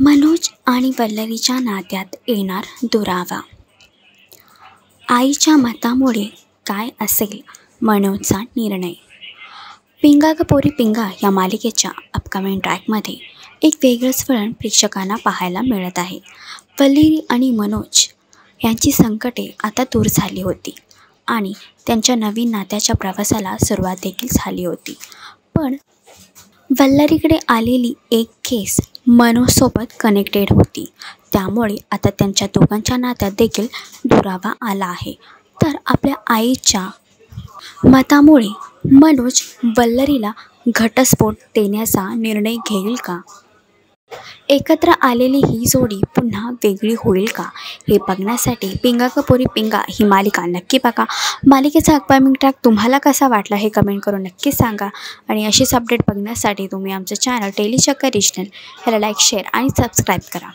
मनोज आणि वल्लरीच्या नात्यात येणार दुरावा. आईच्या मतामुळे काय असेल मनोजचा निर्णय. पिंगा ग पोरी पिंगा या मालिकेच्या अपकमिंग ट्रॅकमध्ये एक वेगळंच वळण प्रेक्षकांना पाहायला मिळत आहे. वल्लरी आणि मनोज यांची संकटे आता दूर झाली होती आणि त्यांच्या नवीन नात्याच्या प्रवासाला सुरुवात देखील झाली होती. पण वल्लरीकडे आलेली एक केस मनोजसोबत कनेक्टेड होती. त्यामुळे आता त्यांच्या दोघांच्या नात्यात देखील दुरावा आला आहे. तर आपल्या आईच्या मतामुळे मनोज वल्लरीला घटस्फोट देण्याचा निर्णय घेईल का? एकत्र आलेली ही जोडी पुन्हा वेगळी होईल का? हे बघण्यासाठी पिंगा ग पोरी पिंगा ही मालिका नक्की बघा. मालिकेचा अपकमिंग ट्रॅक तुम्हाला कसा वाटला हे कमेंट करून नक्की सांगा. आणि अशीच अपडेट बघण्यासाठी तुम्ही आमचं चॅनल डेली चक्कर रिजनल याला लाईक, शेअर आणि सबस्क्राईब करा.